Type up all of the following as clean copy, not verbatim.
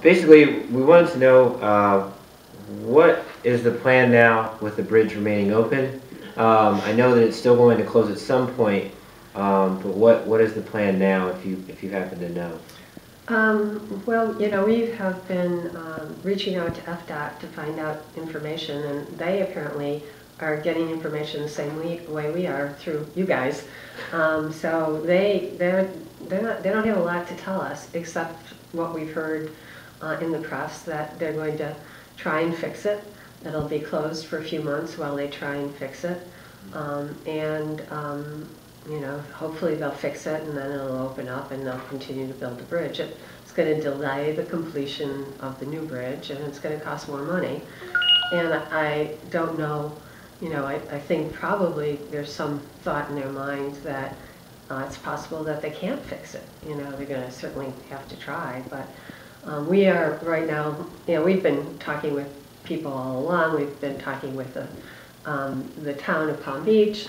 Basically, we wanted to know what is the plan now with the bridge remaining open. I know that it's still going to close at some point, but what is the plan now, if you happen to know? Well, you know, we have been reaching out to FDOT to find out information, and they apparently are getting information the same way we are through you guys. So they don't have a lot to tell us except what we've heard in the press, that they're going to try and fix it. It'll be closed for a few months while they try and fix it, you know, hopefully they'll fix it and then it'll open up and they'll continue to build the bridge. It's going to delay the completion of the new bridge, and it's going to cost more money. And I don't know, you know, I think probably there's some thought in their mind that it's possible that they can't fix it. You know, they're going to certainly have to try, but we are right now, you know, we've been talking with people all along. We've been talking with the town of Palm Beach,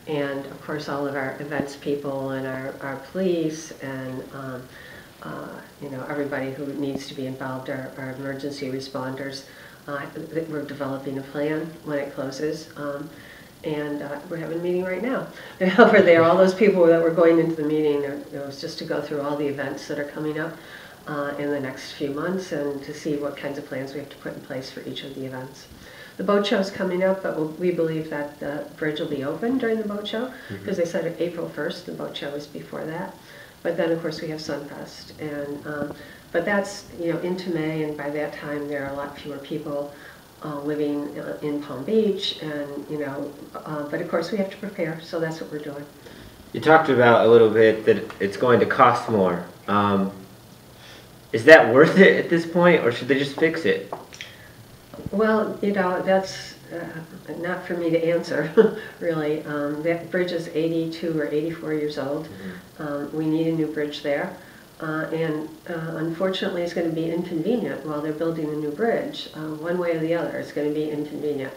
and of course all of our events people and our police and you know, everybody who needs to be involved, our emergency responders. We're developing a plan when it closes, and we're having a meeting right now over there. All those people that were going into the meeting, it was just to go through all the events that are coming up in the next few months and to see what kinds of plans we have to put in place for each of the events. The boat show is coming up, but we believe that the bridge will be open during the boat show, because they said April 1st, the boat show is before that. But then, of course, we have Sunfest, and but that's, you know, into May, and by that time there are a lot fewer people living in Palm Beach, and you know, but of course we have to prepare, so that's what we're doing. You talked about a little bit that it's going to cost more. Is that worth it at this point, or should they just fix it? Well, you know, that's not for me to answer, really. That bridge is 82 or 84 years old. We need a new bridge there. And unfortunately, it's going to be inconvenient while they're building a new bridge. One way or the other, it's going to be inconvenient.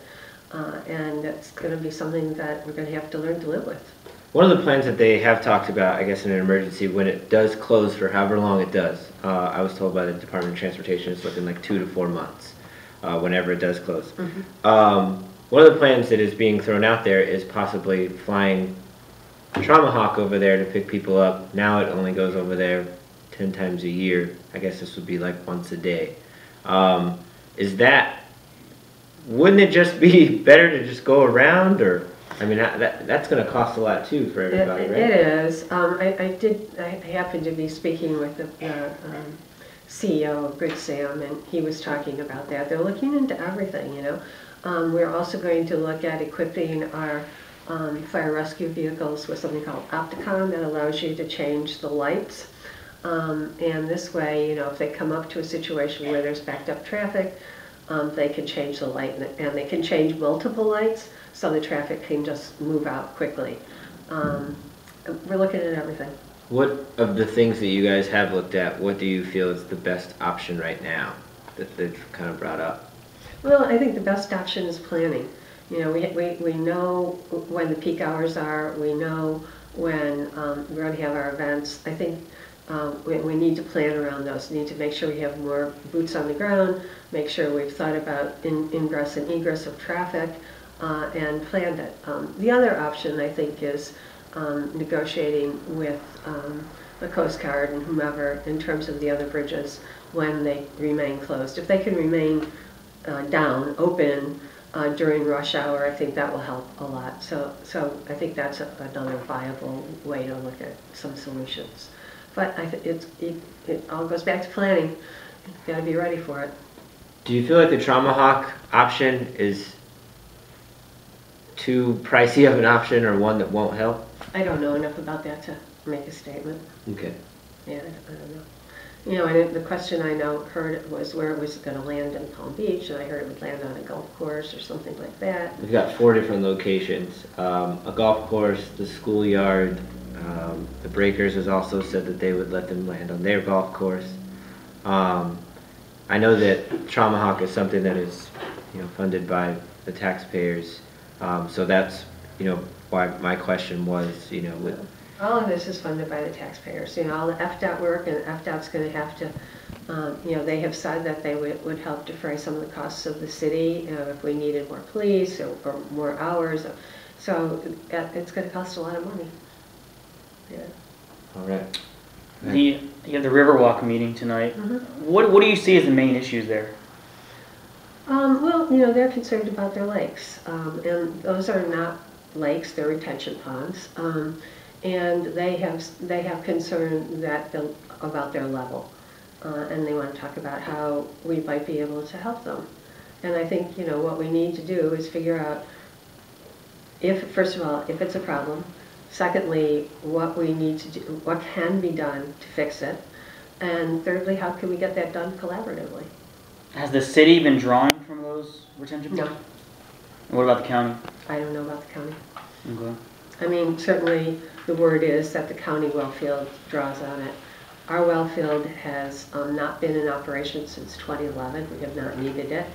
And it's going to be something that we're going to have to learn to live with. One of the plans that they have talked about, I guess in an emergency, when it does close for however long it does, I was told by the Department of Transportation it's looking like 2 to 4 months whenever it does close. One of the plans that is being thrown out there is possibly flying Trauma Hawk over there to pick people up. Now it only goes over there 10 times a year. I guess this would be like once a day. Wouldn't it just be better to just go around, or, I mean, that's going to cost a lot too for everybody, right? It is. I happened to be speaking with the CEO of Good Sam, and he was talking about that. They're looking into everything, you know. We're also going to look at equipping our fire rescue vehicles with something called Opticon that allows you to change the lights. And this way, you know, if they come up to a situation where there's backed up traffic, they can change the light, and they can change multiple lights so the traffic can just move out quickly. We're looking at everything. What of the things that you guys have looked at, what do you feel is the best option right now that they've kind of brought up? Well, I think the best option is planning. You know, we know when the peak hours are. We know when we're going to have our events. I think we need to plan around those. We need to make sure we have more boots on the ground, make sure we've thought about ingress and egress of traffic, and planned it. The other option, I think, is negotiating with the Coast Guard and whomever in terms of the other bridges when they remain closed. If they can remain open during rush hour, I think that will help a lot. So I think that's another viable way to look at some solutions. But it all goes back to planning. You've got to be ready for it. Do you feel like the Trauma Hawk option is too pricey of an option, or one that won't help? I don't know enough about that to make a statement. Okay. Yeah, I don't know. You know, and the question I heard was where it was going to land in Palm Beach, and I heard it would land on a golf course or something like that. We've got 4 different locations. A golf course, the schoolyard, the Breakers has also said that they would let them land on their golf course. I know that Trauma Hawk is something that is, you know, funded by the taxpayers. So that's, you know, why my question was, you know, with all of this is funded by the taxpayers. You know, all the FDOT work, and FDOT's going to have to You know, they have said that they would help defray some of the costs of the city if we needed more police or more hours. So it's going to cost a lot of money. Yeah. All right. You have the Riverwalk meeting tonight. Mm-hmm. What do you see as the main issues there? Well, you know, they're concerned about their lakes, and those are not lakes; they're retention ponds, and they have concern about their level, and they want to talk about how we might be able to help them. And I think, you know, what we need to do is figure out first of all, if it's a problem. Secondly, what we need to do, what can be done to fix it, and thirdly, how can we get that done collaboratively? Has the city been drawing from those retention ponds? No. And what about the county? I don't know about the county. Okay. I mean, certainly the word is that the county well field draws on it. Our well field has not been in operation since 2011. We have not needed it.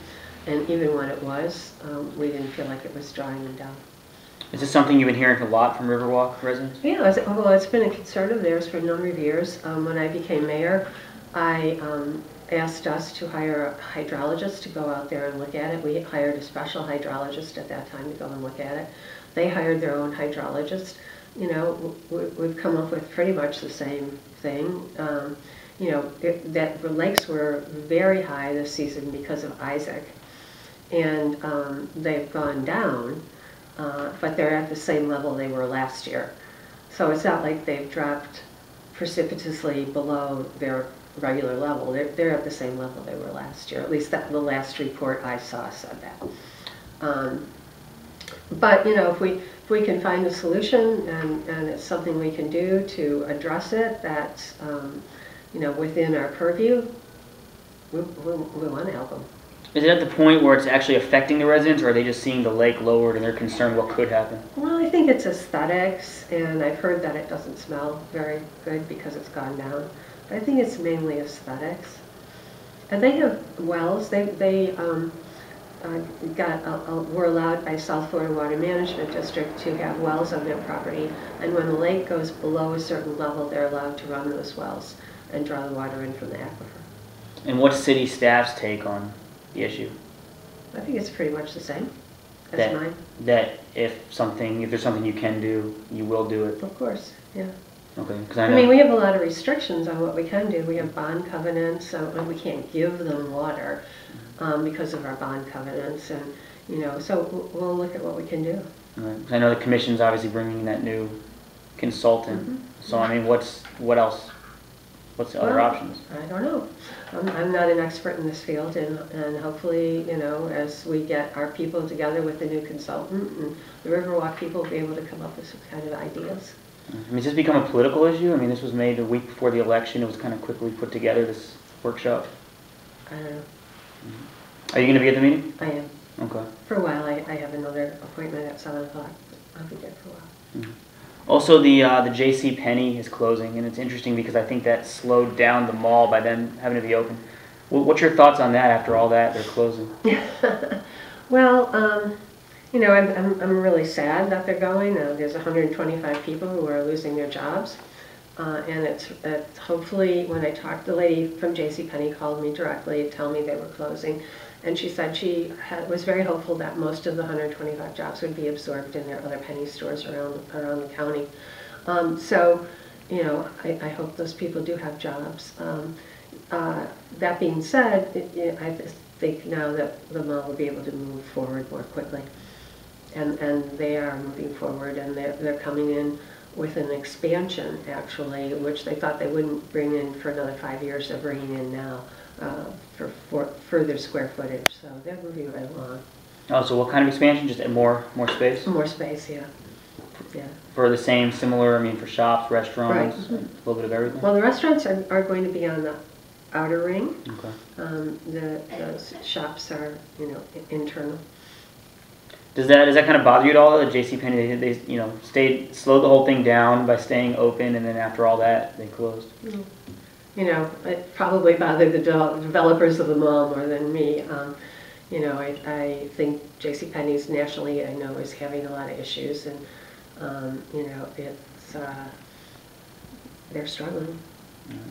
And even when it was, we didn't feel like it was drawing them down. Is this something you've been hearing a lot from Riverwalk residents? Yeah, well, it's been a concern of theirs for a number of years. When I became mayor, I asked us to hire a hydrologist to go out there and look at it. We hired a special hydrologist at that time to go and look at it. They hired their own hydrologist. You know, we've come up with pretty much the same thing. You know, that the lakes were very high this season because of Isaac, and they've gone down. But they're at the same level they were last year. So it's not like they've dropped precipitously below their regular level. They're at the same level they were last year. At least the last report I saw said that. But, you know, if we can find a solution and it's something we can do to address it that's, you know, within our purview, we want to help them. Is it at the point where it's actually affecting the residents, or are they just seeing the lake lowered and they're concerned what could happen? Well, I think it's aesthetics, and I've heard that it doesn't smell very good because it's gone down. But I think it's mainly aesthetics. And they have wells. They were allowed by South Florida Water Management District to have wells on their property, and when the lake goes below a certain level, they're allowed to run those wells and draw the water in from the aquifer. And what's city staff's take on the issue? I think it's pretty much the same as mine. That if there's something you can do, you will do it. Of course, yeah. Okay. I mean, we have a lot of restrictions on what we can do. We have bond covenants, and we can't give them water because of our bond covenants, and you know, so we'll look at what we can do. Right. 'Cause I know the commission's obviously bringing in that new consultant. Mm-hmm. So I mean, what else? What's the other options? I don't know. I'm not an expert in this field, and hopefully, you know, as we get our people together with the new consultant, and the Riverwalk people will be able to come up with some kind of ideas. I mean, has this become a political issue? I mean, this was made a week before the election. It was kind of quickly put together, this workshop. I don't know. Are you going to be at the meeting? I am. Okay. For a while, I have another appointment at 7 o'clock. I'll be there for a while. Mm-hmm. Also, the JCPenney is closing, and it's interesting because I think that slowed down the mall by them having to be open. What's your thoughts on that after all that, they're closing? Well, you know, I'm really sad that they're going. There's 125 people who are losing their jobs. And it's hopefully, when I talked, the lady from JCPenney called me directly to tell me they were closing. And she said she was very hopeful that most of the 125 jobs would be absorbed in their other penny stores around the county. So, you know, I hope those people do have jobs. That being said, I think now that the mall will be able to move forward more quickly. And they are moving forward, and they're coming in with an expansion, actually, which they thought they wouldn't bring in for another 5 years. They're bringing in now for further square footage. So they're moving right along. Oh, so what kind of expansion? Just more space? More space, yeah. Yeah. For the same, similar, I mean, for shops, restaurants, Right. a little bit of everything? Well, the restaurants are going to be on the outer ring. Okay. The shops are, you know, internal. Does that kind of bother you at all? That JCPenney, they you know, slowed the whole thing down by staying open, and then after all that, they closed? Mm-hmm. You know, it probably bothered the developers of the mall more than me. You know, I think JCPenney's nationally, I know, is having a lot of issues, and you know, it's they're struggling. Mm-hmm.